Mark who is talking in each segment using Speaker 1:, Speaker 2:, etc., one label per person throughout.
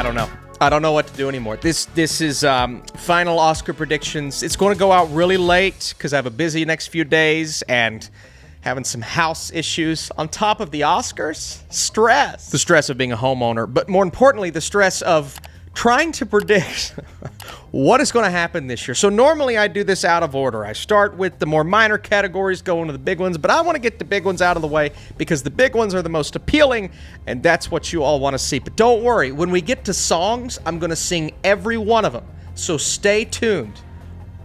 Speaker 1: I don't know. I don't know what to do anymore. This is final Oscar predictions. It's going to go out really late because I have a busy next few days and having some house issues. On top of the Oscars, stress. The stress of being a homeowner, but more importantly, the stress of trying to predict what is going to happen this year. So normally I do this out of order. I start with the more minor categories, go into the big ones, but I want to get the big ones out of the way because the big ones are the most appealing, and that's what you all want to see. But don't worry, when we get to songs, I'm going to sing every one of them. So stay tuned.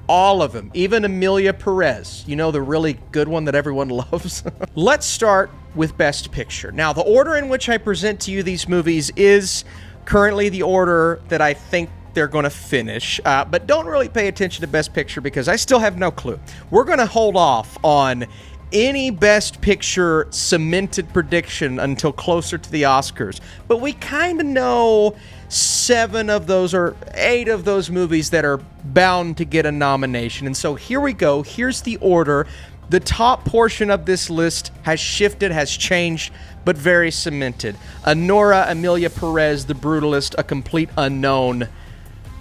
Speaker 1: All of them, even Amelia Perez, you know, the really good one that everyone loves. Let's start with Best Picture. Now, the order in which I present to you these movies is currently the order that I think they're going to finish, but don't really pay attention to Best Picture because I still have no clue. We're going to hold off on any Best Picture cemented prediction until closer to the Oscars, but we kind of know 7 of those or 8 of those movies that are bound to get a nomination, and so here we go. Here's the order. The top portion of this list has shifted, has changed, but very cemented. Anora, Amelia Perez, The Brutalist, A Complete Unknown.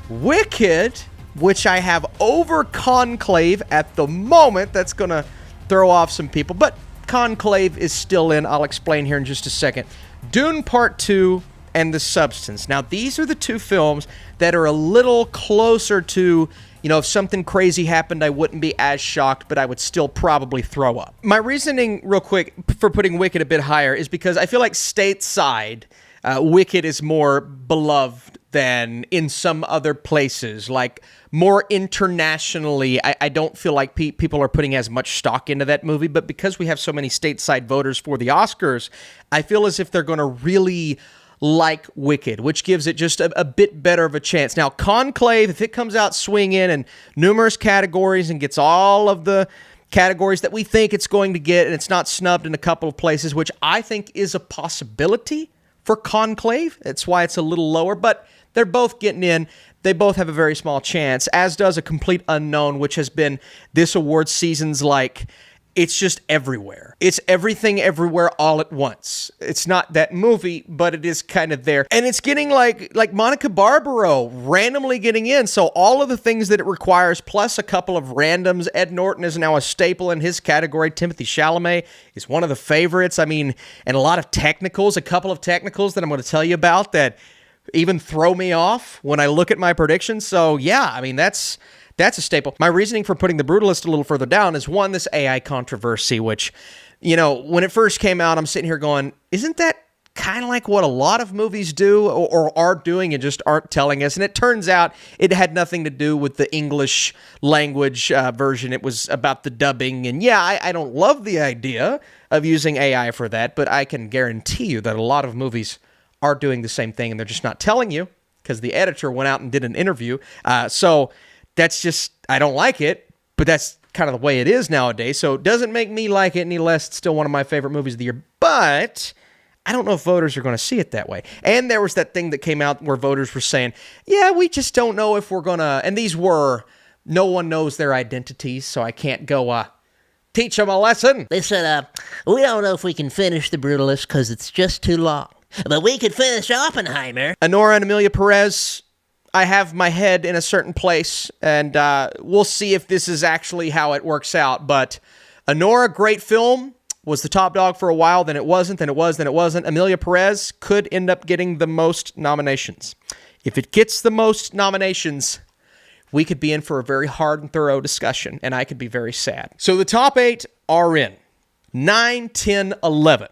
Speaker 1: Wicked, which I have over Conclave at the moment. That's going to throw off some people, but Conclave is still in. I'll explain here in just a second. Dune Part Two and The Substance. Now, these are the 2 films that are a little closer to, you know, if something crazy happened, I wouldn't be as shocked, but I would still probably throw up. My reasoning, real quick, for putting Wicked a bit higher is because I feel like stateside, Wicked is more beloved than in some other places. Like, more internationally, I don't feel like people are putting as much stock into that movie, but because we have so many stateside voters for the Oscars, I feel as if they're going to really like Wicked, which gives it just a bit better of a chance. Now, Conclave, if it comes out swinging in numerous categories and gets all of the categories that we think it's going to get, and it's not snubbed in a couple of places, which I think is a possibility for Conclave. That's why it's a little lower, but they're both getting in. They both have a very small chance, as does A Complete Unknown, which has been this award season's like, it's just everywhere. It's everything everywhere all at once. It's not that movie, but it is kind of there. And it's getting like Monica Barbaro randomly getting in. So all of the things that it requires, plus a couple of randoms. Ed Norton is now a staple in his category. Timothée Chalamet is one of the favorites. I mean, and a lot of technicals, a couple of technicals that I'm going to tell you about that even throw me off when I look at my predictions. So yeah, I mean, that's a staple. My reasoning for putting The Brutalist a little further down is, one, this AI controversy, which, you know, when it first came out, I'm sitting here going, isn't that kind of like what a lot of movies do or are doing and just aren't telling us? And it turns out it had nothing to do with the English language version. It was about the dubbing. And yeah, I don't love the idea of using AI for that, but I can guarantee you that a lot of movies are doing the same thing and they're just not telling you because the editor went out and did an interview. So that's just, I don't like it, but that's kind of the way it is nowadays. So it doesn't make me like it any less. It's still one of my favorite movies of the year, but I don't know if voters are going to see it that way. And there was that thing that came out where voters were saying, yeah, we just don't know if we're going to, and these were, no one knows their identities, so I can't go teach them a lesson.
Speaker 2: They said, we don't know if we can finish The Brutalist because it's just too long. But we could finish Oppenheimer.
Speaker 1: Anora and Amelia Perez, I have my head in a certain place, and we'll see if this is actually how it works out. But Anora, great film, was the top dog for a while, then it wasn't, then it was, then it wasn't. Amelia Perez could end up getting the most nominations. If it gets the most nominations, we could be in for a very hard and thorough discussion, and I could be very sad. So the top 8 are in. 9, 10, 11.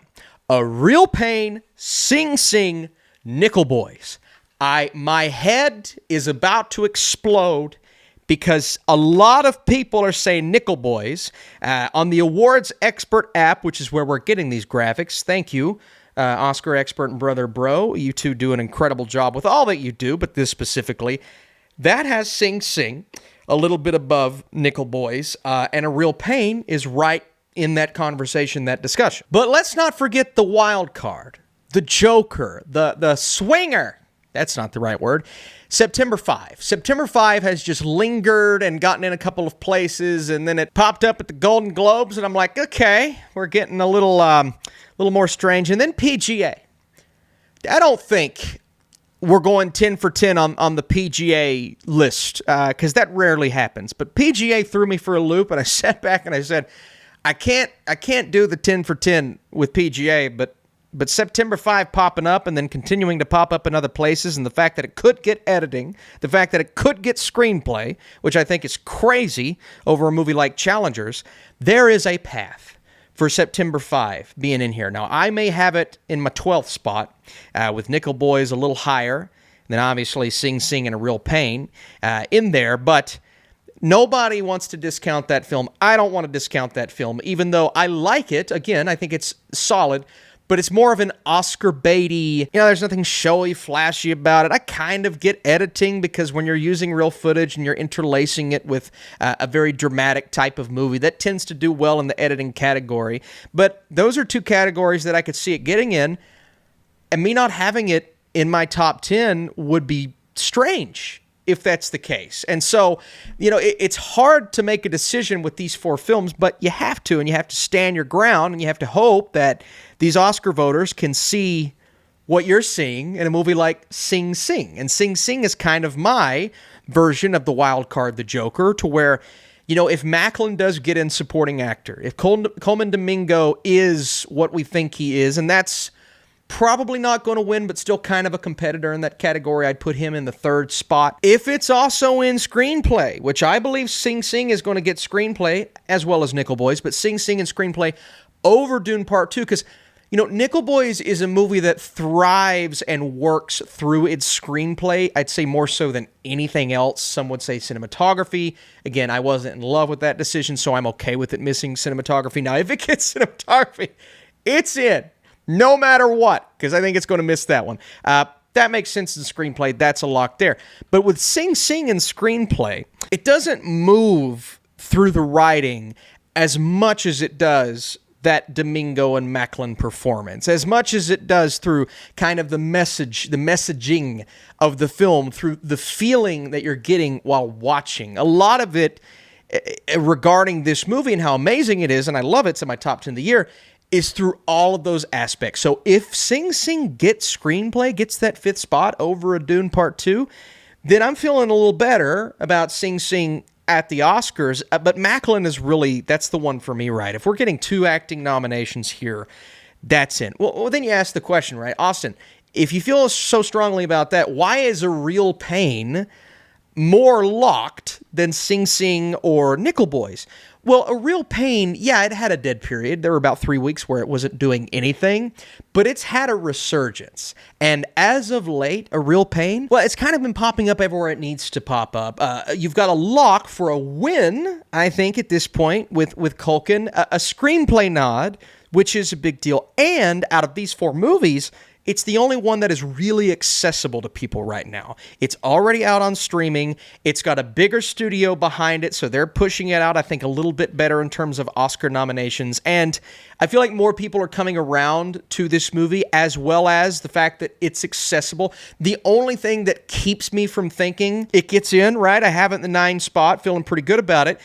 Speaker 1: A Real Pain, Sing Sing, Nickel Boys. My head is about to explode because a lot of people are saying Nickel Boys. On the awards expert app, which is where we're getting these graphics, thank you, Oscar expert and brother bro. You two do an incredible job with all that you do, but this specifically, that has Sing Sing a little bit above Nickel Boys, and A Real Pain is right in that conversation, that discussion. But let's not forget the wild card, the joker, the swinger. That's not the right word. September 5. September 5 has just lingered and gotten in a couple of places, and then it popped up at the Golden Globes, and I'm like, okay, we're getting a little more strange. And then PGA. I don't think we're going 10 for 10 on the PGA list, because that rarely happens. But PGA threw me for a loop, and I sat back and I said, I can't do the 10 for 10 with PGA, but September 5 popping up and then continuing to pop up in other places, and the fact that it could get editing, the fact that it could get screenplay, which I think is crazy over a movie like Challengers, there is a path for September 5 being in here. Now, I may have it in my 12th spot, with Nickel Boys a little higher, and then obviously Sing Sing and A Real Pain in there, but nobody wants to discount that film. I don't want to discount that film, even though I like it. Again, I think it's solid, but it's more of an Oscar baity, there's nothing showy, flashy about it. I kind of get editing, because when you're using real footage and you're interlacing it with a very dramatic type of movie, that tends to do well in the editing category. But those are two categories that I could see it getting in, and me not having it in my top 10 would be strange if that's the case. And so, it's hard to make a decision with these four films, but you have to, and you have to stand your ground, and you have to hope that these Oscar voters can see what you're seeing in a movie like Sing Sing. And Sing Sing is kind of my version of the wild card, the Joker, to where, if Macklin does get in supporting actor, if Coleman Domingo is what we think he is, and that's probably not going to win, but still kind of a competitor in that category, I'd put him in the third spot. If it's also in screenplay, which I believe Sing Sing is going to get screenplay, as well as Nickel Boys, but Sing Sing and screenplay over Dune Part 2, because, Nickel Boys is a movie that thrives and works through its screenplay, I'd say more so than anything else. Some would say cinematography. Again, I wasn't in love with that decision, so I'm okay with it missing cinematography. Now, if it gets cinematography, it's in. No matter what, because I think it's going to miss that one. That makes sense in screenplay. That's a lock there. But with Sing Sing and screenplay, it doesn't move through the writing as much as it does that Domingo and Macklin performance, as much as it does through kind of the messaging of the film, through the feeling that you're getting while watching. A lot of it regarding this movie and how amazing it is, and I love it, it's in my top 10 of the year, is through all of those aspects. So if Sing Sing gets screenplay, gets that fifth spot over a Dune Part 2, then I'm feeling a little better about Sing Sing at the Oscars. But Macklin is really, that's the one for me, right? If we're getting two acting nominations here, that's in. Well, then you ask the question, right? Austin, if you feel so strongly about that, why is A Real Pain more locked than Sing Sing or Nickel Boys? Well, A Real Pain, yeah, it had a dead period. There were about 3 weeks where it wasn't doing anything, but it's had a resurgence. And as of late, A Real Pain, well, it's kind of been popping up everywhere it needs to pop up. You've got a lock for a win, I think, at this point with Culkin, a screenplay nod, which is a big deal. And out of these four movies, it's the only one that is really accessible to people right now. It's already out on streaming. It's got a bigger studio behind it, so they're pushing it out, I think, a little bit better in terms of Oscar nominations. And I feel like more people are coming around to this movie, as well as the fact that it's accessible. The only thing that keeps me from thinking it gets in, right? I have it in the 9 spot, feeling pretty good about it.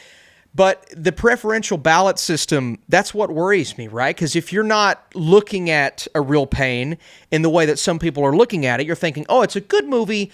Speaker 1: But the preferential ballot system, that's what worries me, right? Because if you're not looking at A Real Pain in the way that some people are looking at it, you're thinking, oh, it's a good movie,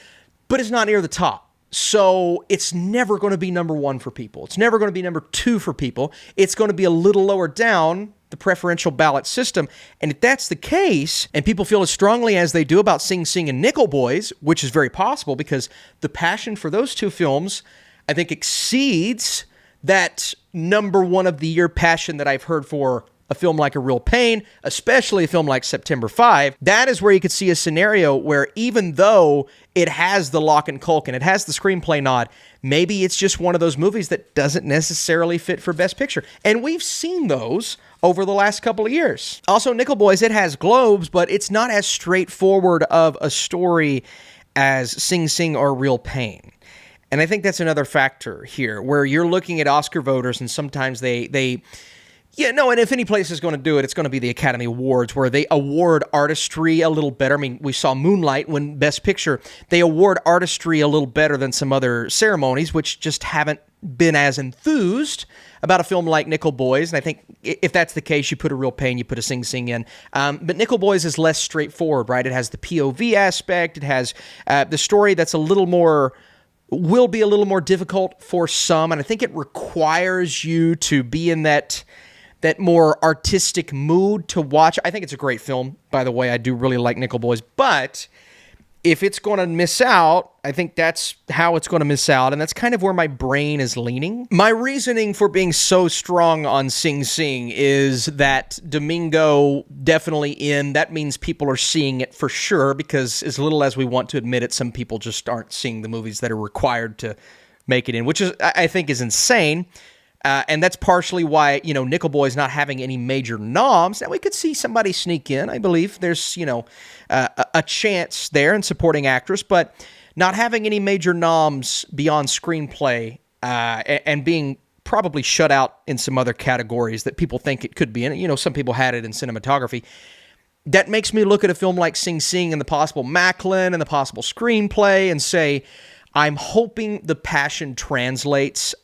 Speaker 1: but it's not near the top. So it's never going to be number 1 for people. It's never going to be number 2 for people. It's going to be a little lower down the preferential ballot system. And if that's the case, and people feel as strongly as they do about Sing Sing and Nickel Boys, which is very possible because the passion for those two films, I think, exceeds that number 1 of the year passion that I've heard for a film like A Real Pain, especially a film like September 5, that is where you could see a scenario where even though it has the lock and Culkin, it has the screenplay nod, maybe it's just one of those movies that doesn't necessarily fit for Best Picture. And we've seen those over the last couple of years. Also, Nickel Boys, it has Globes, but it's not as straightforward of a story as Sing Sing or Real Pain. And I think that's another factor here, where you're looking at Oscar voters, and sometimes and if any place is going to do it, it's going to be the Academy Awards, where they award artistry a little better. I mean, we saw Moonlight win Best Picture. They award artistry a little better than some other ceremonies, which just haven't been as enthused about a film like Nickel Boys, and I think if that's the case, you put a Real Pain, you put a Sing Sing in. But Nickel Boys is less straightforward, right? It has the POV aspect. It has the story that's will be a little more difficult for some, and I think it requires you to be in that more artistic mood to watch. I think it's a great film, by the way. I do really like Nickel Boys, but if it's going to miss out, I think that's how it's going to miss out, and that's kind of where my brain is leaning. My reasoning for being so strong on Sing Sing is that Domingo definitely in. That means people are seeing it for sure, because as little as we want to admit it, some people just aren't seeing the movies that are required to make it in, which is, I think, is insane. And that's partially why, Nickel Boy's not having any major noms. Now, we could see somebody sneak in. I believe there's, a chance there in supporting actress, but not having any major noms beyond screenplay and being probably shut out in some other categories that people think it could be in. Some people had it in cinematography. That makes me look at a film like Sing Sing and the possible Macklin and the possible screenplay and say, I'm hoping the passion translates.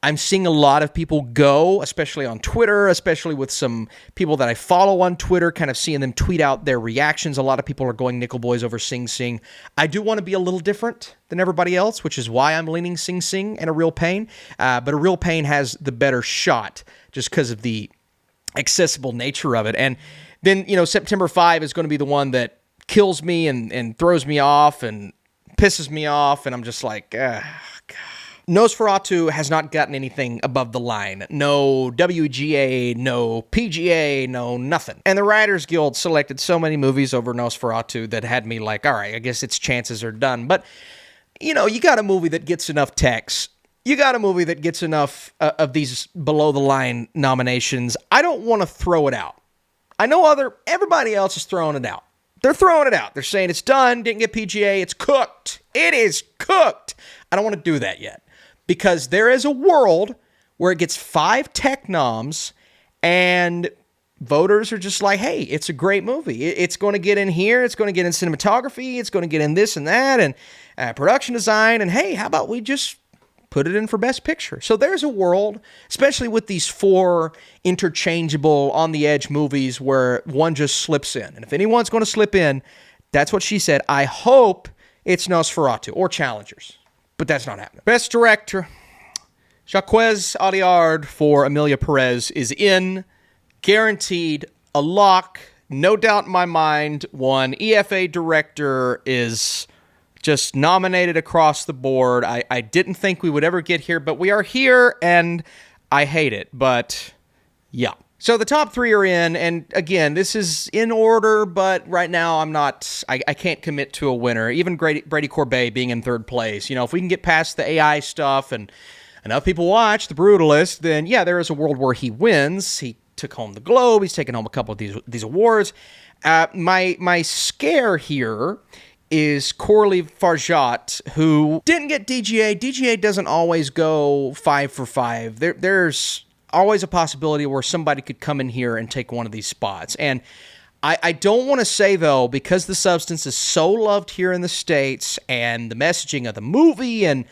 Speaker 1: I'm seeing a lot of people go, especially on Twitter, especially with some people that I follow on Twitter, kind of seeing them tweet out their reactions. A lot of people are going Nickel Boys over Sing Sing. I do want to be a little different than everybody else, which is why I'm leaning Sing Sing and A Real Pain. But A Real Pain has the better shot just because of the accessible nature of it. And then, September 5 is going to be the one that kills me and throws me off and pisses me off. And I'm just like, Nosferatu has not gotten anything above the line. No WGA, no PGA, no nothing. And the Writers Guild selected so many movies over Nosferatu that had me like, all right, I guess its chances are done. But, you got a movie that gets enough text. You got a movie that gets enough of these below-the-line nominations. I don't want to throw it out. I know everybody else is throwing it out. They're throwing it out. They're saying it's done, didn't get PGA, it's cooked. It is cooked. I don't want to do that yet. Because there is a world where it gets 5 tech noms and voters are just like, hey, it's a great movie. It's going to get in here. It's going to get in cinematography. It's going to get in this and that and production design. And hey, how about we just put it in for Best Picture? So there's a world, especially with these 4 interchangeable on-the-edge movies where one just slips in. And if anyone's going to slip in, that's what she said. I hope it's Nosferatu or Challengers. But that's not happening. Best Director, Jacques Audiard for Emilia Perez is in, guaranteed, a lock, no doubt in my mind. One EFA director is just nominated across the board. I didn't think we would ever get here, but we are here, and I hate it. But yeah. So the top 3 are in, and again, this is in order, but right now I can't commit to a winner. Even Brady Corbet being in 3rd place. If we can get past the AI stuff and enough people watch The Brutalist, then yeah, there is a world where he wins. He took home the Globe. He's taken home a couple of these awards. My scare here is Coralie Farjat, who didn't get DGA. DGA doesn't always go 5 for 5. There's always a possibility where somebody could come in here and take one of these spots. And I don't want to say, though, because The Substance is so loved here in the States and the messaging of the movie and,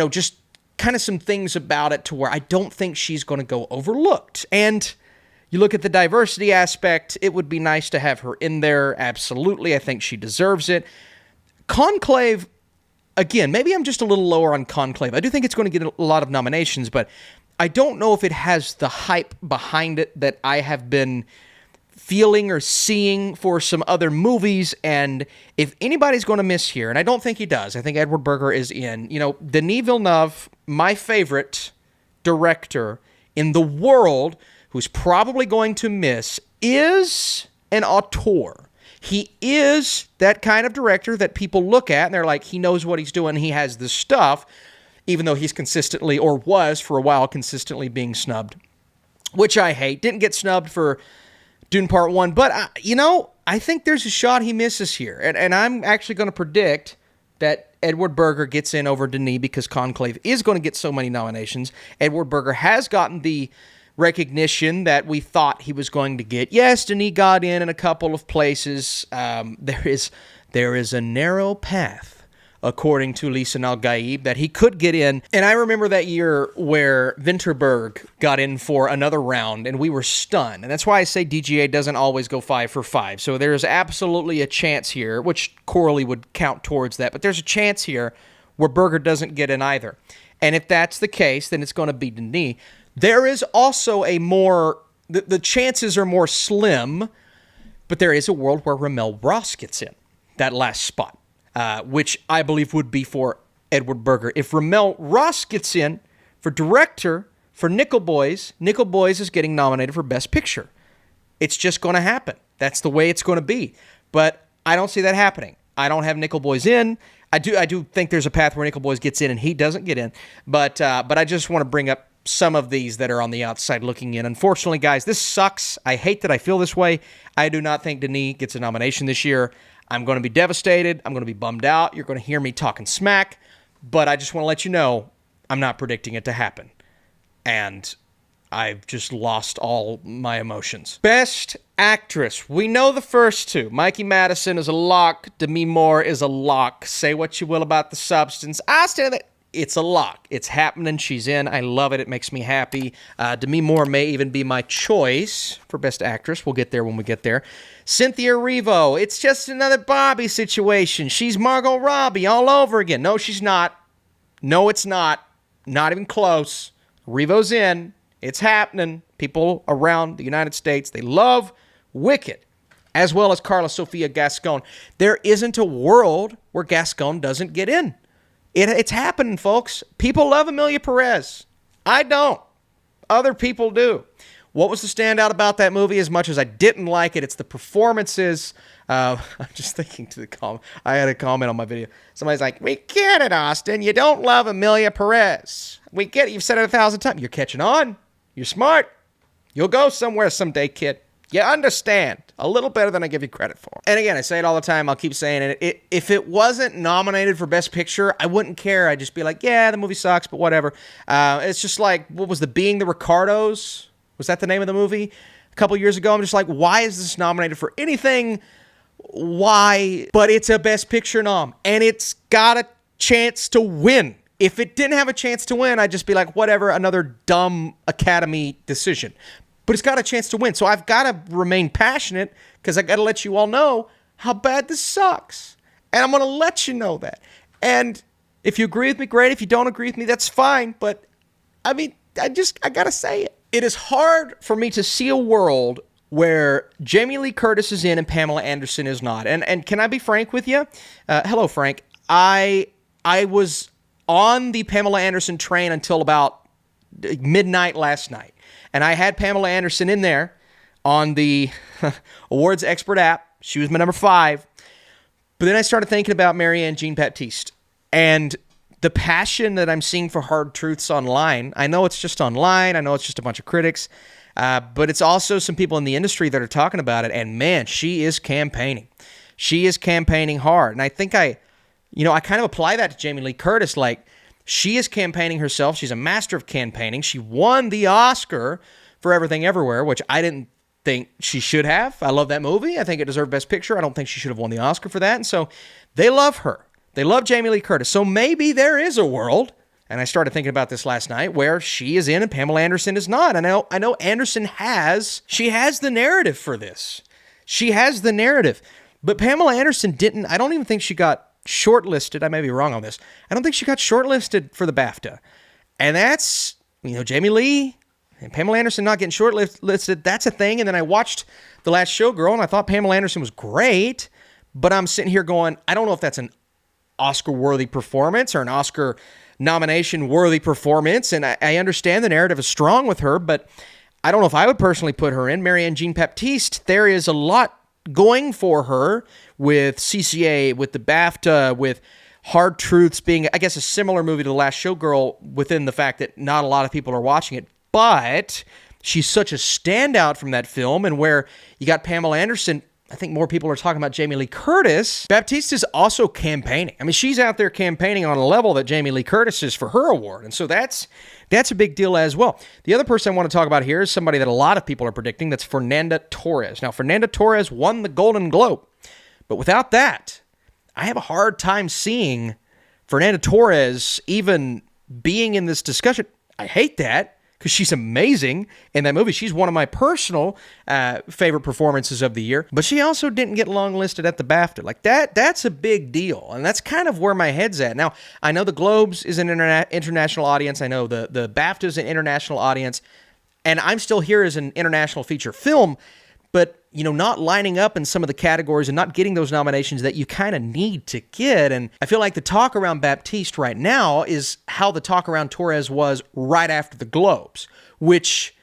Speaker 1: just kind of some things about it to where I don't think she's going to go overlooked. And you look at the diversity aspect, it would be nice to have her in there. Absolutely. I think she deserves it. Conclave, again, maybe I'm just a little lower on Conclave. I do think it's going to get a lot of nominations, but I don't know if it has the hype behind it that I have been feeling or seeing for some other movies. And if anybody's going to miss here, and I don't think he does, I think Edward Berger is in. Denis Villeneuve, my favorite director in the world, who's probably going to miss, is an auteur. He is that kind of director that people look at and they're like, he knows what he's doing. He has this stuff. Even though he's consistently, or was for a while, consistently being snubbed, which I hate. Didn't get snubbed for Dune Part 1, but, I think there's a shot he misses here. And I'm actually going to predict that Edward Berger gets in over Denis because Conclave is going to get so many nominations. Edward Berger has gotten the recognition that we thought he was going to get. Yes, Denis got in a couple of places. There is a narrow path according to Lisan Al-Gaib, that he could get in. And I remember that year where Vinterberg got in for another round, and we were stunned. And that's why I say DGA doesn't always go 5 for 5. So there's absolutely a chance here, which Corley would count towards that, but there's a chance here where Berger doesn't get in either. And if that's the case, then it's going to be Denis. There is also a more, the chances are more slim, but there is a world where Ramel Ross gets in that last spot, which I believe would be for Edward Berger. If Ramel Ross gets in for director for Nickel Boys is getting nominated for Best Picture. It's just going to happen. That's the way it's going to be. But I don't see that happening. I don't have Nickel Boys in. I do think there's a path where Nickel Boys gets in and he doesn't get in. But I just want to bring up some of these that are on the outside looking in. Unfortunately, guys, this sucks. I hate that I feel this way. I do not think Denis gets a nomination this year. I'm going to be devastated. I'm going to be bummed out. You're going to hear me talking smack. But I just want to let you know I'm not predicting it to happen. And I've just lost all my emotions. Best Actress. We know the first two. Mikey Madison is a lock. Demi Moore is a lock. Say what you will about the substance. I stand that. It's a lock. It's happening. She's in. I love it. It makes me happy. Demi Moore may even be my choice for Best Actress. We'll get there when we get there. Cynthia Erivo. It's just another Barbie situation. She's Margot Robbie all over again. No, she's not. No, it's not. Not even close. Erivo's in. It's happening. People around the United States, they love Wicked, as well as Carla Sofia Gascon. There isn't a world where Gascon doesn't get in. It's happening, folks. People love Amelia Perez. I don't. Other people do. What was the standout about that movie? As much as I didn't like it, it's the performances. I'm just thinking to the comment. I had a comment on my video. Somebody's like, we get it, Austin. You don't love Amelia Perez. We get it. You've said it 1,000 times. You're catching on. You're smart. You'll go somewhere someday, kid. You understand a little better than I give you credit for. And again, I say it all the time. I'll keep saying it. If it wasn't nominated for Best Picture, I wouldn't care. I'd just be like, yeah, the movie sucks, but whatever. It's just like, what was Being the Ricardos? Was that the name of the movie? A couple years ago, I'm just like, why is this nominated for anything? Why? But it's a Best Picture nom, and it's got a chance to win. If it didn't have a chance to win, I'd just be like, whatever, another dumb Academy decision. But it's got a chance to win. So I've got to remain passionate because I got to let you all know how bad this sucks. And I'm going to let you know that. And if you agree with me, great. If you don't agree with me, that's fine. But I mean, I got to say it. It is hard for me to see a world where Jamie Lee Curtis is in and Pamela Anderson is not. And can I be frank with you? Hello, Frank. I was on the Pamela Anderson train until about midnight last night. And I had Pamela Anderson in there on the awards expert app. She was my number 5. But then I started thinking about Marianne Jean-Baptiste. And the passion that I'm seeing for Hard Truths online, I know it's just online. I know it's just a bunch of critics. But it's also some people in the industry that are talking about it. And man, she is campaigning. She is campaigning hard. And I think I kind of apply that to Jamie Lee Curtis. Like, she is campaigning herself. She's a master of campaigning. She won the Oscar for Everything Everywhere, which I didn't think she should have. I love that movie. I think it deserved Best Picture. I don't think she should have won the Oscar for that. And so they love her. They love Jamie Lee Curtis. So maybe there is a world, and I started thinking about this last night, where she is in and Pamela Anderson is not. I know Anderson has the narrative for this. She has the narrative. But Pamela Anderson didn't. I don't even think she got shortlisted. I may be wrong on this. I don't think she got shortlisted for the BAFTA. And that's, Jamie Lee and Pamela Anderson not getting shortlisted, that's a thing. And then I watched The Last Showgirl, and I thought Pamela Anderson was great, but I'm sitting here going, I don't know if that's an Oscar-worthy performance or an Oscar nomination-worthy performance. And I understand the narrative is strong with her, but I don't know if I would personally put her in. Marianne Jean-Baptiste, there is a lot going for her with CCA, with the BAFTA, with Hard Truths being, I guess, a similar movie to The Last Showgirl within the fact that not a lot of people are watching it. But she's such a standout from that film, and where you got Pamela Anderson, I think more people are talking about Jamie Lee Curtis. Baptiste is also campaigning. I mean, she's out there campaigning on a level that Jamie Lee Curtis is for her award. And so that's a big deal as well. The other person I want to talk about here is somebody that a lot of people are predicting. That's Fernanda Torres. Now, Fernanda Torres won the Golden Globe. But without that, I have a hard time seeing Fernanda Torres even being in this discussion, I hate that because she's amazing in that movie. She's one of my personal favorite performances of the year, but she also didn't get longlisted at the BAFTA. Like that's a big deal, and that's kind of where my head's at. Now, I know the Globes is an international audience. I know the BAFTA is an international audience, and I'm still here as an international feature film, but not lining up in some of the categories and not getting those nominations that you kind of need to get. And I feel like the talk around Baptiste right now is how the talk around Torres was right after the Globes, which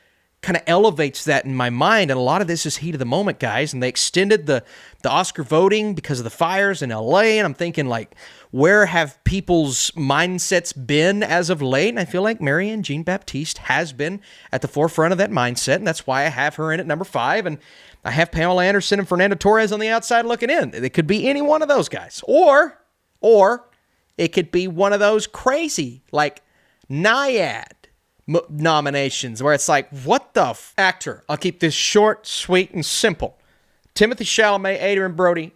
Speaker 1: kind of elevates that in my mind. And a lot of this is heat of the moment, guys. And they extended the Oscar voting because of the fires in LA. And I'm thinking, like, where have people's mindsets been as of late? And I feel like Marianne Jean-Baptiste has been at the forefront of that mindset. And that's why I have her in at number 5. And I have Pamela Anderson and Fernanda Torres on the outside looking in. It could be any one of those guys. Or it could be one of those crazy, like, Naiad nominations where it's like, what the actor? I'll keep this short, sweet, and simple. Timothée Chalamet, Adrian Brody,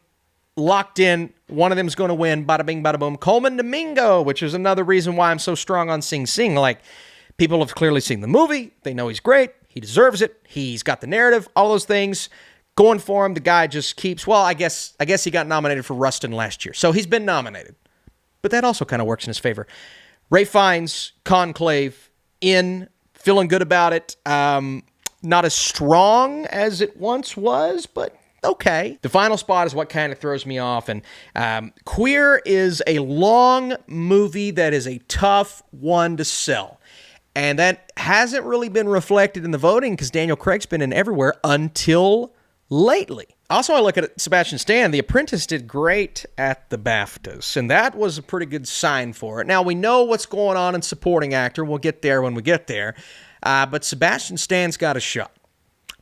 Speaker 1: locked in. One of them is going to win. Bada bing, bada boom. Coleman Domingo, which is another reason why I'm so strong on Sing Sing. Like, people have clearly seen the movie. They know he's great. He deserves it. He's got the narrative, all those things going for him. The guy just keeps, well, I guess he got nominated for Rustin last year. So he's been nominated. But that also kind of works in his favor. Ralph Fiennes, Conclave, in, feeling good about it. Not as strong as it once was, but okay. The final spot is what kind of throws me off. And Queer is a long movie that is a tough one to sell. And that hasn't really been reflected in the voting because Daniel Craig's been in everywhere until lately. Also, I look at Sebastian Stan. The Apprentice did great at the BAFTAs, and that was a pretty good sign for it. Now, we know what's going on in supporting actor. We'll get there when we get there. But Sebastian Stan's got a shot.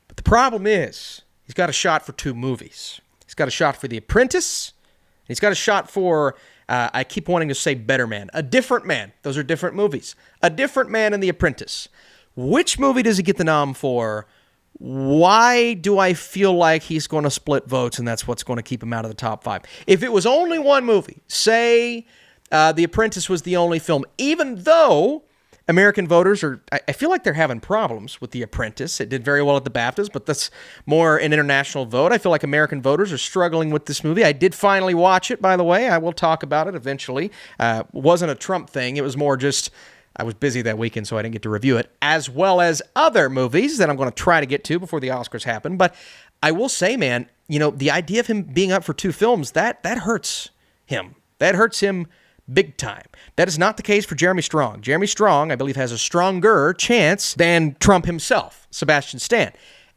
Speaker 1: But the problem is he's got a shot for 2 movies. He's got a shot for The Apprentice. He's got a shot for... I keep wanting to say Better Man. A Different Man. Those are different movies. A Different Man and The Apprentice. Which movie does he get the nom for? Why do I feel like he's going to split votes and that's what's going to keep him out of the top 5? If it was only one movie, say The Apprentice was the only film, even though American voters I feel like they're having problems with The Apprentice. It did very well at the BAFTAs, but that's more an international vote. I feel like American voters are struggling with this movie. I did finally watch it, by the way. I will talk about it eventually. It wasn't a Trump thing. It was more just I was busy that weekend, so I didn't get to review it, as well as other movies that I'm going to try to get to before the Oscars happen. But I will say, man, the idea of him being up for 2 films, that hurts him. That hurts him big time. That is not the case for Jeremy Strong. Jeremy Strong, I believe, has a stronger chance than Trump himself, Sebastian Stan.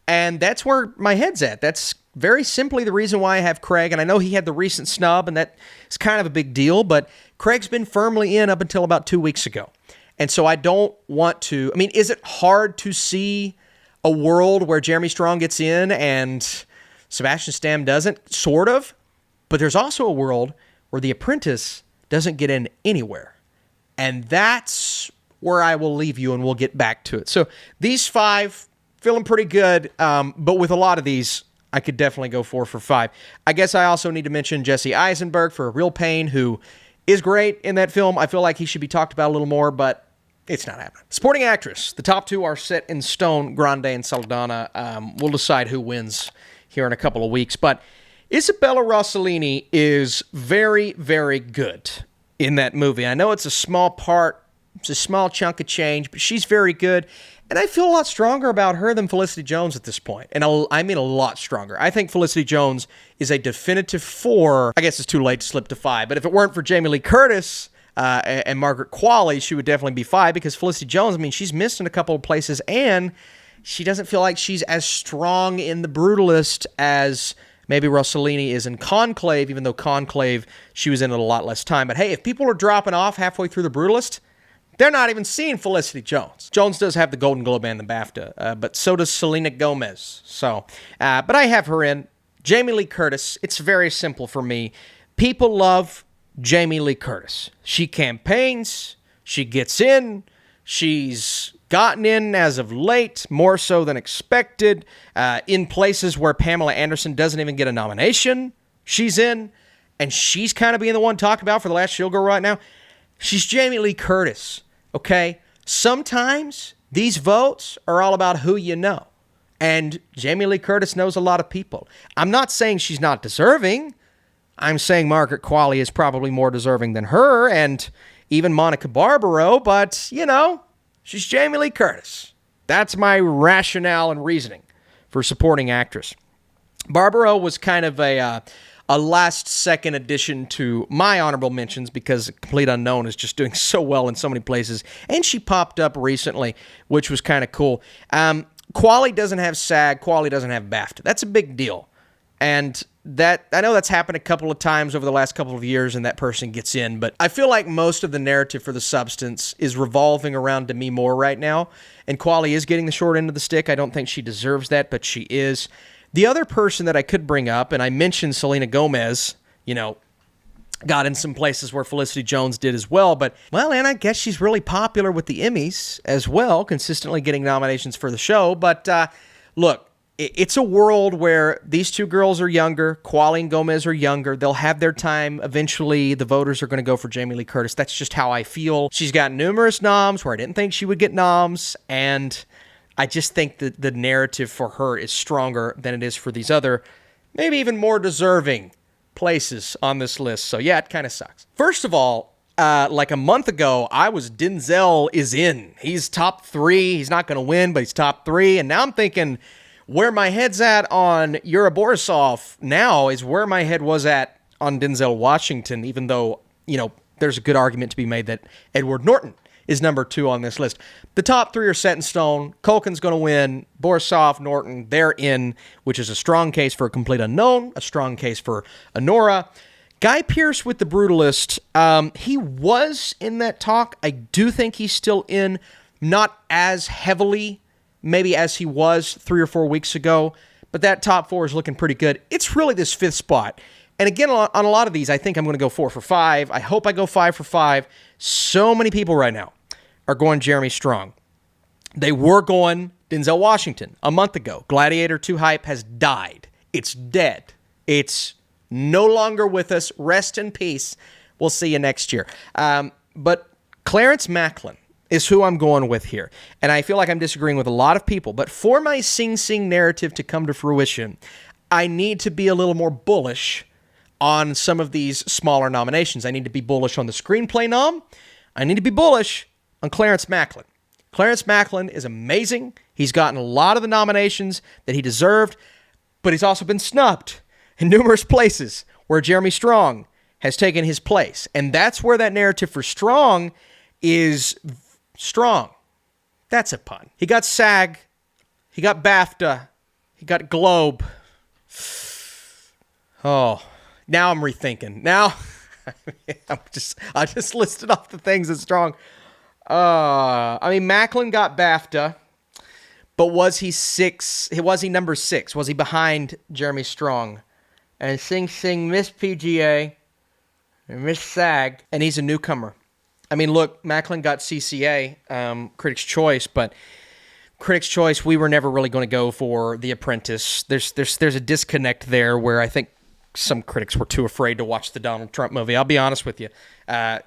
Speaker 1: And that's where my head's at. That's very simply the reason why I have Craig. And I know he had the recent snub, and that is kind of a big deal, but Craig's been firmly in up until about 2 weeks ago. And so I don't want to... I mean, is it hard to see a world where Jeremy Strong gets in and Sebastian Stan doesn't? Sort of. But there's also a world where The Apprentice doesn't get in anywhere. And that's where I will leave you, and we'll get back to it. So these 5, feeling pretty good. But with a lot of these, I could definitely go 4 for 5. I guess I also need to mention Jesse Eisenberg for Real Pain, who is great in that film. I feel like he should be talked about a little more, but it's not happening. Supporting actress. The top 2 are set in stone, Grande and Saldana. We'll decide who wins here in a couple of weeks. But Isabella Rossellini is very, very good in that movie. I know it's a small part. It's a small chunk of change, but she's very good. And I feel a lot stronger about her than Felicity Jones at this point. And I mean a lot stronger. I think Felicity Jones is a definitive 4. I guess it's too late to slip to 5. But if it weren't for Jamie Lee Curtis and Margaret Qualley, she would definitely be 5. Because Felicity Jones, I mean, she's missed in a couple of places. And she doesn't feel like she's as strong in The Brutalist as maybe Rossellini is in Conclave. Even though Conclave, she was in it a lot less time. But hey, if people are dropping off halfway through The Brutalist, they're not even seeing Felicity Jones. Jones does have the Golden Globe and the BAFTA, but so does Selena Gomez. So, but I have her in. Jamie Lee Curtis, it's very simple for me. People love Jamie Lee Curtis. She campaigns. She gets in. She's gotten in as of late, more so than expected, in places where Pamela Anderson doesn't even get a nomination. She's in, and she's kind of being the one talked about for the last She'll Go right now. She's Jamie Lee Curtis, okay? Sometimes these votes are all about who you know. And Jamie Lee Curtis knows a lot of people. I'm not saying she's not deserving. I'm saying Margaret Qualley is probably more deserving than her, and even Monica Barbaro, but, you know, she's Jamie Lee Curtis. That's my rationale and reasoning for supporting actress. Barbaro was kind of a last-second addition to my honorable mentions because Complete Unknown is just doing so well in so many places, and she popped up recently, which was kind of cool. Qualley doesn't have SAG. Qualley doesn't have BAFTA. That's a big deal. And that I know that's happened a couple of times over the last couple of years, and that person gets in. But I feel like most of the narrative for The Substance is revolving around Demi Moore right now. And Qualley is getting the short end of the stick. I don't think she deserves that, but she is. The other person that I could bring up, and I mentioned Selena Gomez, you know, got in some places where Felicity Jones did as well. But, well, and I guess she's really popular with the Emmys as well, consistently getting nominations for the show. But, look, it's a world where these two girls are younger. Qualley and Gomez are younger. They'll have their time. Eventually, the voters are going to go for Jamie Lee Curtis. That's just how I feel. She's got numerous noms where I didn't think she would get noms, and I just think that the narrative for her is stronger than it is for these other, maybe even more deserving places on this list. So, yeah, it kind of sucks. First of all, like a month ago, I was Denzel is in. He's top 3. He's not going to win, but he's top 3. And now I'm thinking, where my head's at on Yura Borisov now is where my head was at on Denzel Washington, even though, you know, there's a good argument to be made that Edward Norton is number 2 on this list. The top 3 are set in stone. Culkin's going to win. Borisov, Norton, they're in, which is a strong case for A Complete Unknown, a strong case for Anora. Guy Pearce with The Brutalist, he was in that talk. I do think he's still in, not as heavily maybe as he was 3 or 4 weeks ago, but that top 4 is looking pretty good. It's really this 5th spot. And again, on a lot of these, I think I'm going to go 4 for 5. I hope I go 5 for 5. So many people right now are going Jeremy Strong. They were going Denzel Washington a month ago. Gladiator 2 hype has died. It's dead. It's no longer with us. Rest in peace. We'll see you next year. But Clarence Macklin is who I'm going with here. And I feel like I'm disagreeing with a lot of people. But for my Sing Sing narrative to come to fruition, I need to be a little more bullish on some of these smaller nominations. I need to be bullish on the screenplay nom. I need to be bullish on Clarence Macklin. Clarence Macklin is amazing. He's gotten a lot of the nominations that he deserved, but he's also been snubbed in numerous places where Jeremy Strong has taken his place. And that's where that narrative for Strong is strong. That's a pun. He got SAG. He got BAFTA. He got Globe. Oh, now I'm rethinking. Now, I just listed off the things that's strong. I mean, Macklin got BAFTA, but was he number 6? Was he behind Jeremy Strong? And Sing Sing missed PGA and missed SAG, and he's a newcomer. I mean, look, Macklin got CCA, Critics' Choice, but Critics' Choice, we were never really going to go for The Apprentice. There's a disconnect there where I think some critics were too afraid to watch the Donald Trump movie. I'll be honest with you. I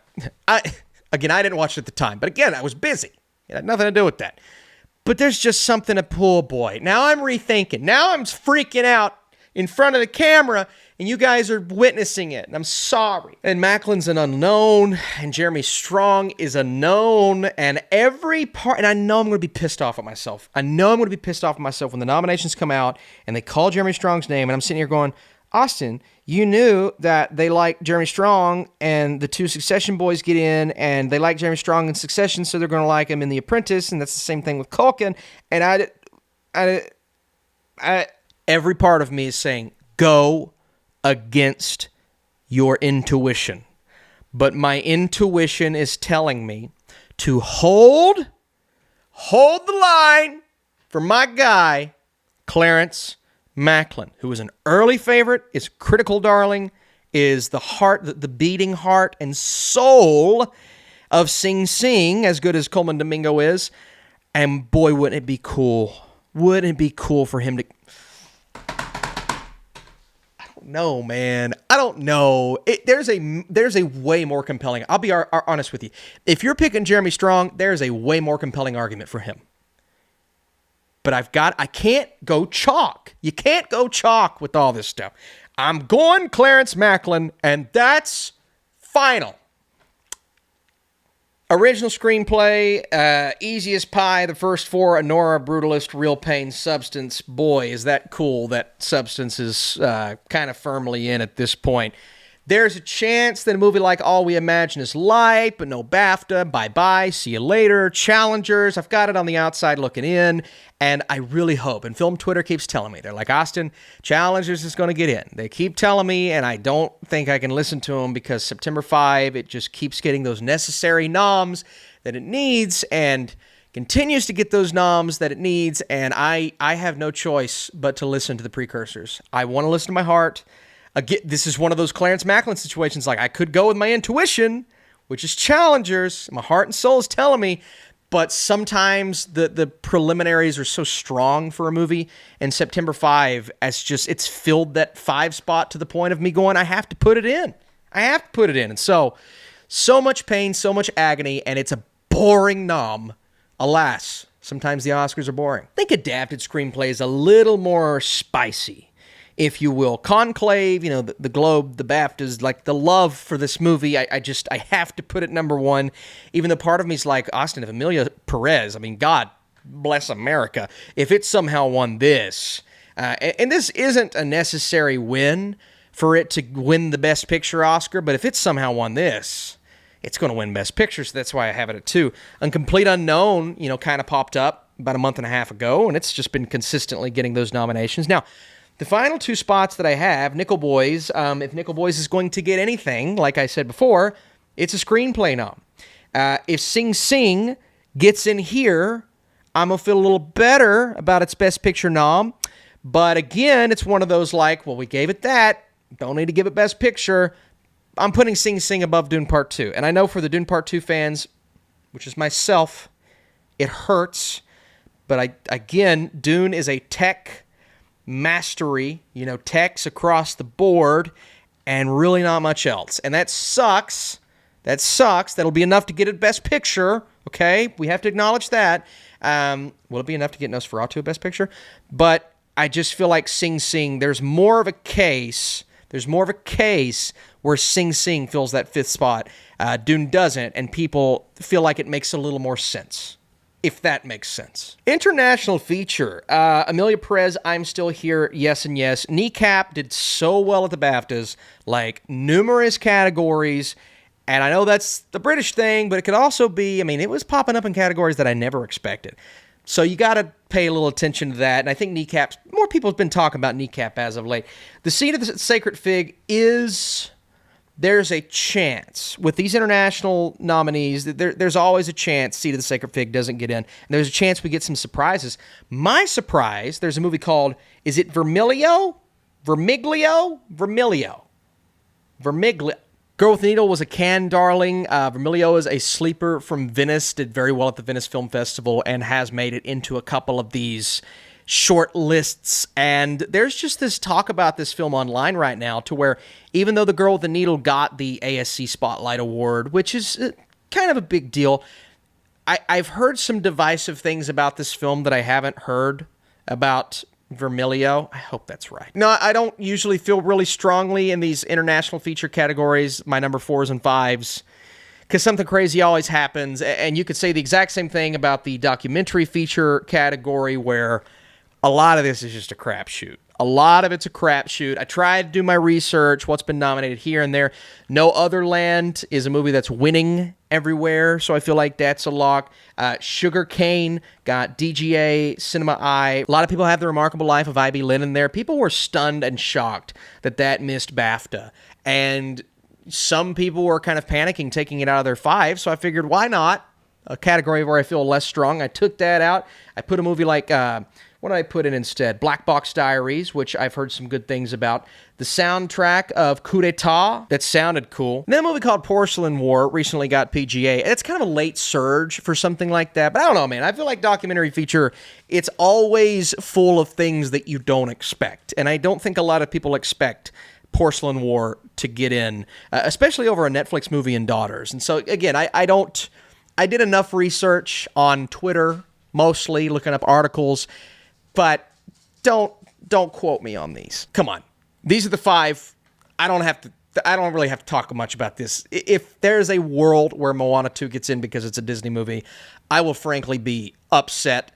Speaker 1: didn't watch it at the time, but again, I was busy. It had nothing to do with that. But there's just something oh boy. Now I'm rethinking. Now I'm freaking out in front of the camera, and you guys are witnessing it, and I'm sorry. And Macklin's an unknown, and Jeremy Strong is a known, and every part, and I know I'm going to be pissed off at myself. I know I'm going to be pissed off at myself when the nominations come out, and they call Jeremy Strong's name, and I'm sitting here going, Austin, you knew that they like Jeremy Strong, and the 2 Succession boys get in, and they like Jeremy Strong in Succession, so they're going to like him in The Apprentice, and that's the same thing with Culkin, and every part of me is saying, go against your intuition. But my intuition is telling me to hold the line for my guy, Clarence Macklin, who is an early favorite, is a critical darling, is the heart, the beating heart and soul of Sing Sing, as good as Coleman Domingo is. And boy, wouldn't it be cool? Wouldn't it be cool for him to... know, man. I don't know. There's a way more compelling. I'll be honest with you. If you're picking Jeremy Strong, there's a way more compelling argument for him. But I can't go chalk. You can't go chalk with all this stuff. I'm going Clarence Macklin, and that's final. Original screenplay, Easy as Pie, the first four, Anora, Brutalist, Real Pain, Substance. Boy, is that cool that Substance is kind of firmly in at this point. There's a chance that a movie like All We Imagine is light, but no BAFTA. Bye-bye, see you later. Challengers, I've got it on the outside looking in, and I really hope, and Film Twitter keeps telling me, they're like, Austin, Challengers is going to get in. They keep telling me, and I don't think I can listen to them because September 5, it just keeps getting those necessary noms that it needs, and continues to get those noms that it needs, and I have no choice but to listen to the precursors. I want to listen to my heart. Again, this is one of those Clarence Macklin situations. Like, I could go with my intuition, which is Challengers. My heart and soul is telling me, but sometimes the preliminaries are so strong for a movie. And September 5, it's filled that 5 spot to the point of me going, I have to put it in. And so much pain, so much agony, and it's a boring nom. Alas, sometimes the Oscars are boring. I think adapted screenplay is a little more spicy, if you will. Conclave, the Globe, the BAFTAs, like the love for this movie, I have to put it number one, even though part of me is like, Austin, if Emilia Perez, God bless America, if it somehow won this, and this isn't a necessary win for it to win the Best Picture Oscar, but if it somehow won this, it's going to win Best Picture, so that's why I have it at 2. And Complete Unknown, kind of popped up about a month and a half ago, and it's just been consistently getting those nominations. Now, the final 2 spots that I have, Nickel Boys, if Nickel Boys is going to get anything, like I said before, it's a screenplay nom. If Sing Sing gets in here, I'm going to feel a little better about its Best Picture nom. But again, it's one of those like, well, we gave it that. Don't need to give it Best Picture. I'm putting Sing Sing above Dune Part 2. And I know for the Dune Part 2 fans, which is myself, it hurts. But again, Dune is a tech mastery, techs across the board, and really not much else. And that sucks. That'll be enough to get it Best Picture, okay? We have to acknowledge that. Will it be enough to get Nosferatu Best Picture? But I just feel like Sing Sing, there's more of a case where Sing Sing fills that 5th spot. Dune doesn't, and people feel like it makes a little more sense, if that makes sense. International feature. Emilia Perez, I'm Still Here, yes and yes. Kneecap did so well at the BAFTAs, like numerous categories, and I know that's the British thing, but it could also be, it was popping up in categories that I never expected. So you got to pay a little attention to that, and I think Kneecap's, more people have been talking about Kneecap as of late. The Seed of the Sacred Fig is... There's a chance with these international nominees that there's always a chance Seed of the Sacred Fig doesn't get in. And there's a chance we get some surprises. My surprise, there's a movie called, is it Vermiglio? Vermiglio? Girl with the Needle was a Cannes darling. Vermiglio is a sleeper from Venice, did very well at the Venice Film Festival, and has made it into a couple of these short lists. And there's just this talk about this film online right now to where even though The Girl with the Needle got the ASC Spotlight Award, which is kind of a big deal, I've heard some divisive things about this film that I haven't heard about Vermiglio. I hope that's right. No, I don't usually feel really strongly in these international feature categories, my number 4s and 5s, because something crazy always happens. And you could say the exact same thing about the documentary feature category, where a lot of this is just a crapshoot. A lot of it's a crapshoot. I tried to do my research, what's been nominated here and there. No Other Land is a movie that's winning everywhere, so I feel like that's a lock. Sugar Cane got DGA, Cinema Eye. A lot of people have The Remarkable Life of I.B. Lynn in there. People were stunned and shocked that missed BAFTA. And some people were kind of panicking, taking it out of their 5, so I figured, why not? A category where I feel less strong. I took that out. I put a movie like... what did I put in instead? Black Box Diaries, which I've heard some good things about. The soundtrack of Coup d'etat, that sounded cool. And then a movie called Porcelain War recently got PGA. It's kind of a late surge for something like that. But I don't know, man. I feel like documentary feature, it's always full of things that you don't expect. And I don't think a lot of people expect porcelain war to get in, especially over a Netflix movie in Daughters. And so, again, I did enough research on Twitter, mostly looking up articles, but don't quote me on these. Come on. These are the 5. I don't really have to talk much about this. If there's a world where Moana 2 gets in because it's a Disney movie, I will frankly be upset.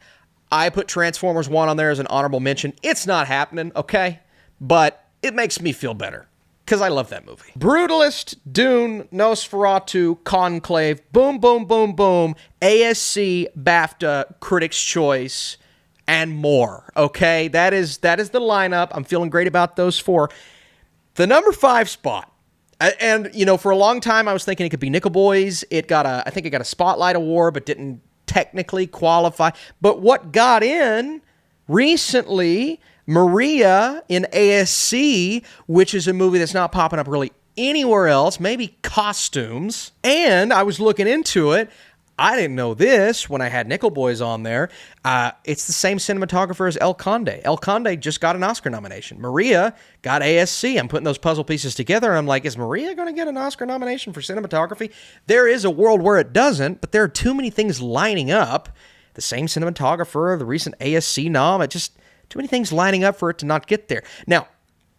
Speaker 1: I put Transformers 1 on there as an honorable mention. It's not happening, okay? But it makes me feel better because I love that movie. Brutalist, Dune, Nosferatu, Conclave, boom, boom, boom, boom, ASC, BAFTA, Critics' Choice, and more, okay? That is the lineup. I'm feeling great about those 4. The number 5 spot, and, for a long time I was thinking it could be Nickel Boys. I think it got a Spotlight Award, but didn't technically qualify. But what got in recently, Maria in ASC, which is a movie that's not popping up really anywhere else, maybe Costumes. And I was looking into it. I didn't know this when I had Nickel Boys on there. It's the same cinematographer as El Conde. El Conde just got an Oscar nomination. Maria got ASC. I'm putting those puzzle pieces together, and I'm like, is Maria going to get an Oscar nomination for cinematography? There is a world where it doesn't, but there are too many things lining up. The same cinematographer, the recent ASC nom, just too many things lining up for it to not get there. Now,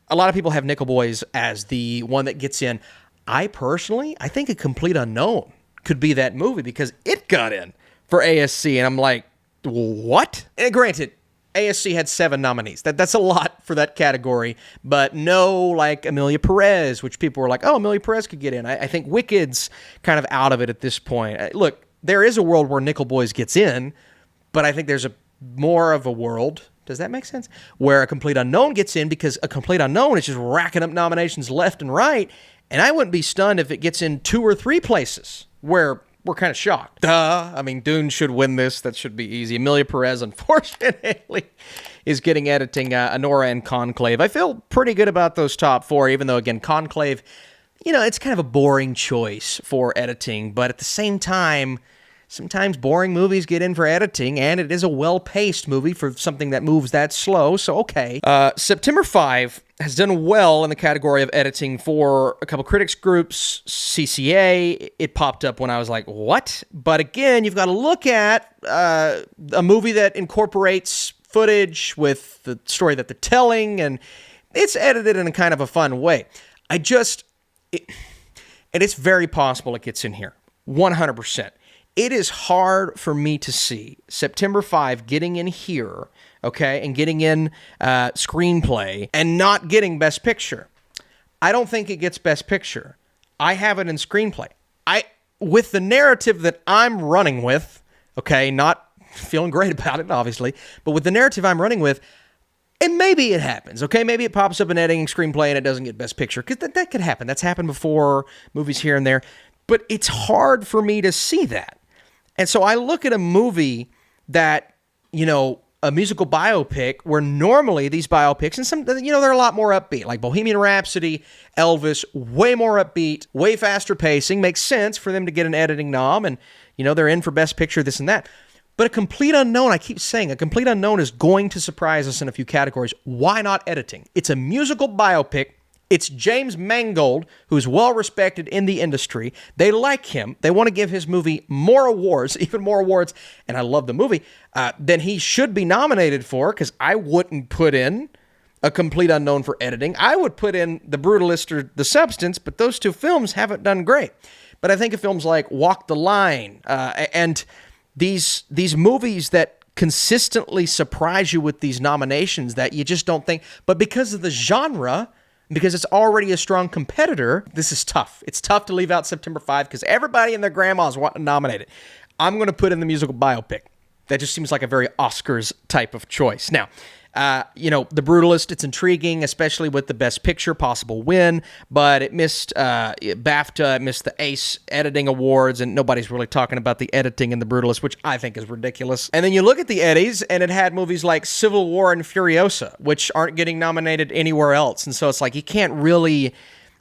Speaker 1: a lot of people have Nickel Boys as the one that gets in. I think A Complete Unknown could be that movie because it got in for ASC, and I'm like, what? And granted, ASC had 7 nominees. That's a lot for that category, but no, like Amelia Perez, which people were like, oh, Amelia Perez could get in. I think Wicked's kind of out of it at this point. Look, there is a world where Nickel Boys gets in, but I think there's more of a world, does that make sense, where A Complete Unknown gets in because A Complete Unknown is just racking up nominations left and right, and I wouldn't be stunned if it gets in 2 or 3 places where we're kind of shocked. Duh. I mean, Dune should win this. That should be easy. Amelia Perez, unfortunately, is getting editing Anora and Conclave. I feel pretty good about those top 4, even though, again, Conclave, it's kind of a boring choice for editing. But at the same time, sometimes boring movies get in for editing, and it is a well-paced movie for something that moves that slow, so okay. September 5 has done well in the category of editing for a couple critics groups, CCA. It popped up when I was like, what? But again, you've got to look at a movie that incorporates footage with the story that they're telling, and it's edited in a kind of a fun way. And it's very possible it gets in here, 100%. It is hard for me to see September 5 getting in here, okay, and getting in screenplay and not getting Best Picture. I don't think it gets Best Picture. I have it in screenplay. With the narrative that I'm running with, okay, not feeling great about it, obviously, but with the narrative I'm running with, and maybe it happens, okay? Maybe it pops up in editing screenplay and it doesn't get Best Picture, because that could happen. That's happened before, movies here and there. But it's hard for me to see that. And so I look at a movie that, a musical biopic, where normally these biopics, and some, they're a lot more upbeat, like Bohemian Rhapsody, Elvis, way more upbeat, way faster pacing, makes sense for them to get an editing nom, and, they're in for Best Picture, this and that. But A Complete Unknown, I keep saying, A Complete Unknown is going to surprise us in a few categories. Why not editing? It's a musical biopic. It's James Mangold, who's well-respected in the industry. They like him. They want to give his movie more awards, even more awards, and I love the movie, than he should be nominated for, because I wouldn't put in A Complete Unknown for editing. I would put in The Brutalist or The Substance, but those 2 films haven't done great. But I think of films like Walk the Line, and these movies that consistently surprise you with these nominations that you just don't think, but because of the genre, because it's already a strong competitor, this is tough. It's tough to leave out September 5 because everybody and their grandmas want to nominate it. I'm going to put in the musical biopic. That just seems like a very Oscars type of choice. Now, The Brutalist, it's intriguing, especially with the Best Picture possible win, but it missed BAFTA, it missed the ACE editing awards, and nobody's really talking about the editing in The Brutalist, which I think is ridiculous. And then you look at the Eddies, and it had movies like Civil War and Furiosa, which aren't getting nominated anywhere else, and so it's like you can't really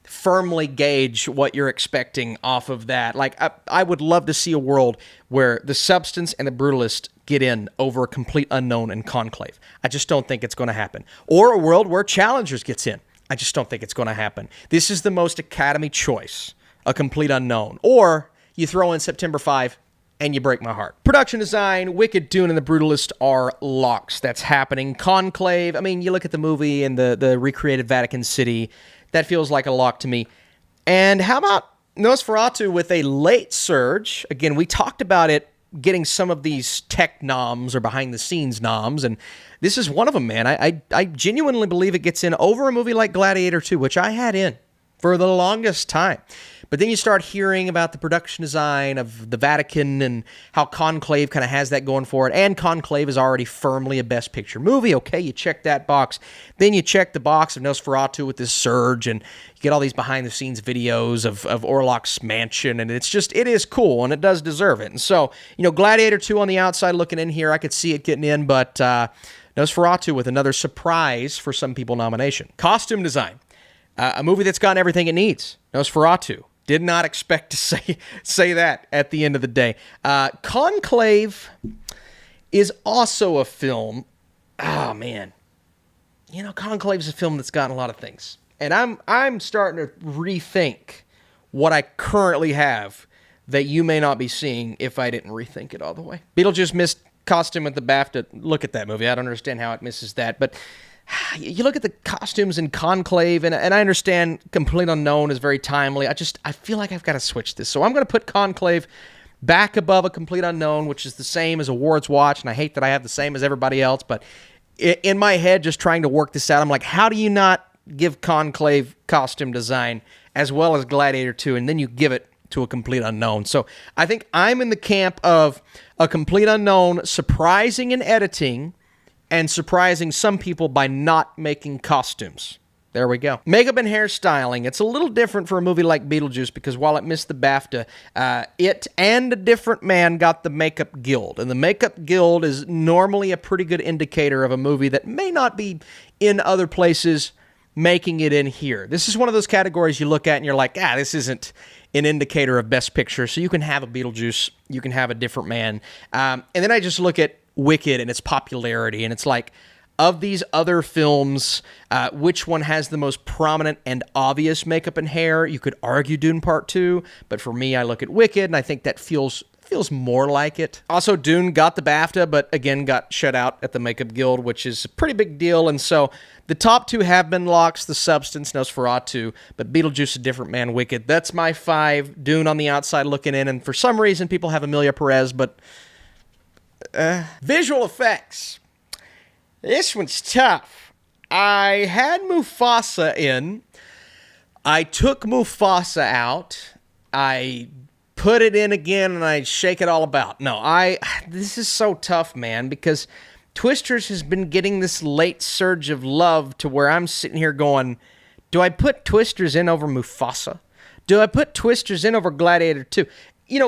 Speaker 1: firmly gauge what you're expecting off of that. Like, I would love to see a world where The Substance and The Brutalist get in over A Complete Unknown and Conclave. I just don't think it's going to happen. Or a world where Challengers gets in. I just don't think it's going to happen. This is the most Academy choice, A Complete Unknown. Or you throw in September 5 and you break my heart. Production design, Wicked, Dune, and The Brutalist are locks. That's happening. Conclave, I mean, you look at the movie and the recreated Vatican City, that feels like a lock to me. And how about Nosferatu with a late surge? Again, we talked about it getting some of these tech noms or behind-the-scenes noms, and this is one of them, man. I genuinely believe it gets in over a movie like Gladiator 2, which I had in for the longest time. But then you start hearing about the production design of the Vatican and how Conclave kind of has that going for it. And Conclave is already firmly a Best Picture movie. Okay, you check that box. Then you check the box of Nosferatu with this surge, and you get all these behind-the-scenes videos of Orlok's mansion, and it is cool, and it does deserve it. And so, Gladiator 2 on the outside looking in here, I could see it getting in, but Nosferatu with another surprise for some people nomination. Costume design. A movie that's gotten everything it needs. Nosferatu. Did not expect to say that at the end of the day. Conclave is also a film. Oh, man. Conclave is a film that's gotten a lot of things. And I'm starting to rethink what I currently have that you may not be seeing if I didn't rethink it all the way. Beetlejuice missed costume at the BAFTA. Look at that movie. I don't understand how it misses that. But you look at the costumes in Conclave, and I understand Complete Unknown is very timely. I feel like I've got to switch this. So I'm going to put Conclave back above A Complete Unknown, which is the same as Awards Watch, and I hate that I have the same as everybody else, but in my head, just trying to work this out, I'm like, how do you not give Conclave costume design as well as Gladiator 2, and then you give it to A Complete Unknown? So I think I'm in the camp of A Complete Unknown surprising in editing and surprising some people by not making costumes. There we go. Makeup and hairstyling. It's a little different for a movie like Beetlejuice because while it missed the BAFTA, it and A Different Man got the Makeup Guild. And the Makeup Guild is normally a pretty good indicator of a movie that may not be in other places making it in here. This is one of those categories you look at and you're like, this isn't an indicator of Best Picture. So you can have a Beetlejuice, you can have A Different Man. And then I just look at Wicked and its popularity, and it's like, of these other films, which one has the most prominent and obvious makeup and hair? You could argue Dune Part 2, but for me, I look at Wicked, and I think that feels more like it. Also, Dune got the BAFTA, but again, got shut out at the Makeup Guild, which is a pretty big deal, and so the top two have been locks, The Substance, Nosferatu, but Beetlejuice, A Different Man, Wicked. That's my 5. Dune on the outside looking in, and for some reason, people have Emilia Perez, but visual effects. This one's tough. I had Mufasa in. I took Mufasa out. I put it in again, and I shake it all about. No, this is so tough, man, because Twisters has been getting this late surge of love to where I'm sitting here going, do I put Twisters in over Mufasa? Do I put Twisters in over Gladiator 2?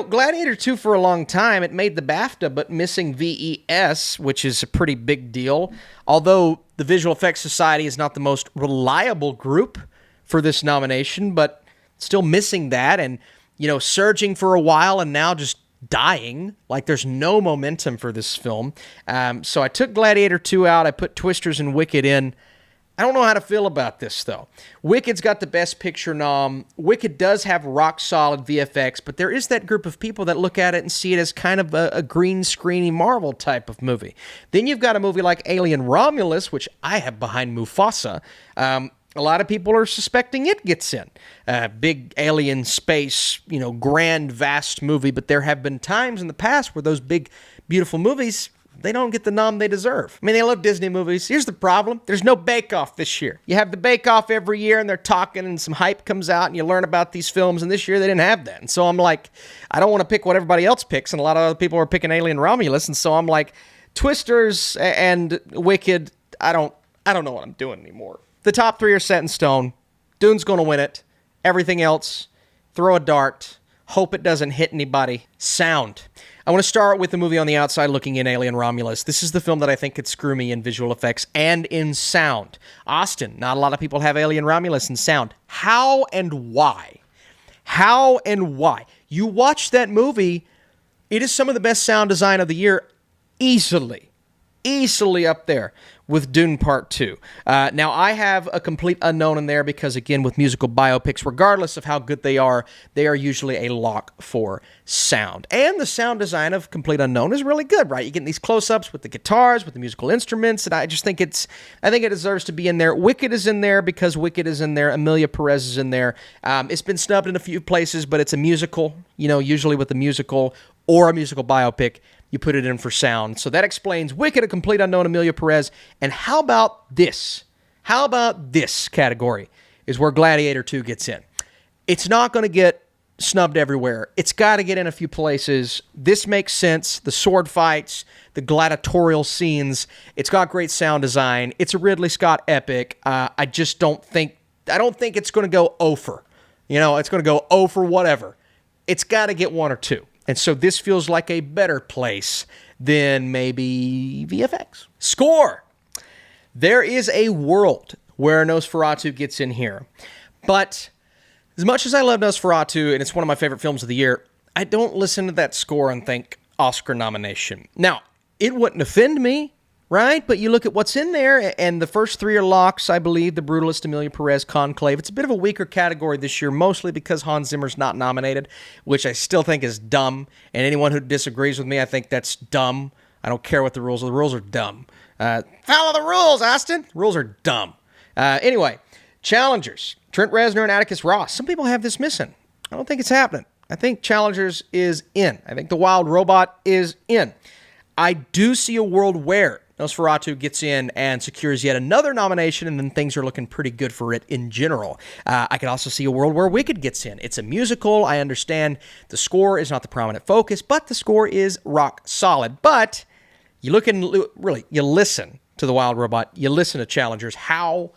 Speaker 1: Gladiator 2 for a long time, it made the BAFTA, but missing VES, which is a pretty big deal. Although the Visual Effects Society is not the most reliable group for this nomination, but still missing that and, surging for a while and now just dying. Like there's no momentum for this film. So I took Gladiator 2 out. I put Twisters and Wicked in. I don't know how to feel about this, though. Wicked's got the Best Picture nom. Wicked does have rock-solid VFX, but there is that group of people that look at it and see it as kind of a green screeny Marvel type of movie. Then you've got a movie like Alien Romulus, which I have behind Mufasa. A lot of people are suspecting it gets in. Big alien space, grand, vast movie, but there have been times in the past where those big, beautiful movies, they don't get the nom they deserve. I mean, they love Disney movies. Here's the problem. There's no Bake Off this year. You have the Bake Off every year, and they're talking, and some hype comes out, and you learn about these films, and this year they didn't have that. And so I'm like, I don't want to pick what everybody else picks, and a lot of other people are picking Alien Romulus, and so I'm like, Twisters and Wicked, I don't know what I'm doing anymore. The top 3 are set in stone. Dune's going to win it. Everything else, throw a dart. Hope it doesn't hit anybody. Sound. I want to start with the movie on the outside looking in, Alien Romulus. This is the film that I think could screw me in visual effects and in sound. Austin, not a lot of people have Alien Romulus in sound. How and why? How and why? You watch that movie, it is some of the best sound design of the year, easily. easily up there with Dune Part Two. Now, I have a complete unknown in there because, again, with musical biopics, regardless of how good they are usually a lock for sound. And the sound design of Complete Unknown is really good, right? You get these close-ups with the guitars, with the musical instruments, and I think it deserves to be in there. Wicked is in there because Wicked is in there. Emilia Perez is in there. It's been snubbed in a few places, but it's a musical. Usually with a musical or a musical biopic, you put it in for sound. So that explains Wicked, A Complete Unknown, Emilia Perez. And how about this? How about this category is where Gladiator 2 gets in. It's not going to get snubbed everywhere. It's got to get in a few places. This makes sense. The sword fights, the gladiatorial scenes. It's got great sound design. It's a Ridley Scott epic. I don't think it's going to go O for. It's going to go O for whatever. It's got to get one or two. And so this feels like a better place than maybe VFX. Score. There is a world where Nosferatu gets in here. But as much as I love Nosferatu, and it's one of my favorite films of the year, I don't listen to that score and think Oscar nomination. Now, it wouldn't offend me, right? But you look at what's in there, and the first three are locks, I believe, The Brutalist, Emilia Perez, Conclave. It's a bit of a weaker category this year, mostly because Hans Zimmer's not nominated, which I still think is dumb. And anyone who disagrees with me, I think that's dumb. I don't care what the rules are. The rules are dumb. Follow the rules, Austin. The rules are dumb. Anyway, challengers. Trent Reznor and Atticus Ross. Some people have this missing. I don't think it's happening. I think challengers is in. I think The Wild Robot is in. I do see a world where Nosferatu gets in and secures yet another nomination, and then things are looking pretty good for it in general. I could also see a world where Wicked gets in. It's a musical. I understand the score is not the prominent focus, but the score is rock solid. But you look and really, you listen to The Wild Robot. You listen to Challengers. How?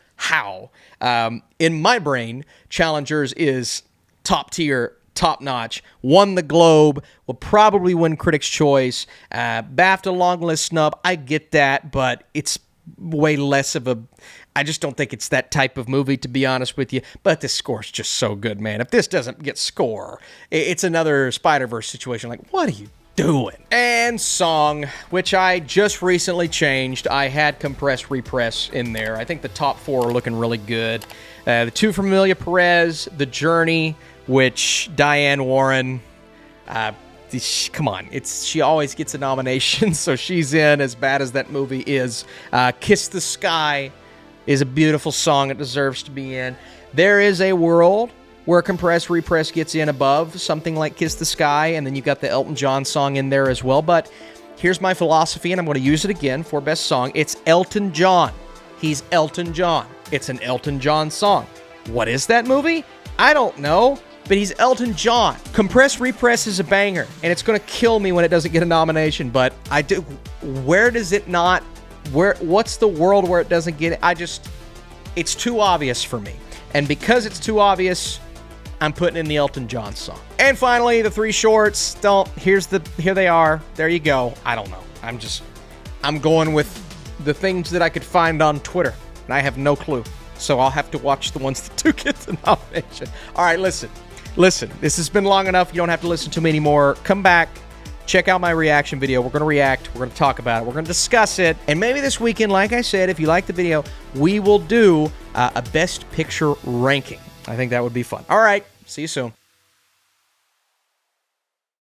Speaker 1: In my brain, Challengers is top tier, top notch, won the Globe, will probably win Critics' Choice, BAFTA long list snub. I get that, but it's way less of a. I just don't think it's that type of movie, to be honest with you. But this score's just so good, man. If this doesn't get score, it's another Spider-Verse situation. Like, what are you doing? And song, which I just recently changed. I had Compress Repress in there. I think the top four are looking really good. The two from Emilia Perez, The Journey, which Diane Warren, come on, she always gets a nomination, so she's in, as bad as that movie is. Kiss the Sky is a beautiful song. It deserves to be in. There is a world where Compress Repress gets in above something like Kiss the Sky, and then you got the Elton John song in there as well. But here's my philosophy, and I'm going to use it again for best song. It's Elton John. He's Elton John. It's an Elton John song. What is that movie? I don't know, but he's Elton John. Compress Repress is a banger, and it's going to kill me when it doesn't get a nomination, but I do. Where does it not? What's the world where it doesn't get it? It's too obvious for me. And because it's too obvious, I'm putting in the Elton John song. And finally, the three shorts. Here they are. There you go. I don't know. I'm going with the things that I could find on Twitter, and I have no clue. So I'll have to watch the ones that do get the nomination. All right, listen. This has been long enough. You don't have to listen to me anymore. Come back. Check out my reaction video. We're going to react. We're going to talk about it. We're going to discuss it. And maybe this weekend, like I said, if you like the video, we will do a Best Picture ranking. I think that would be fun. All right. See you soon.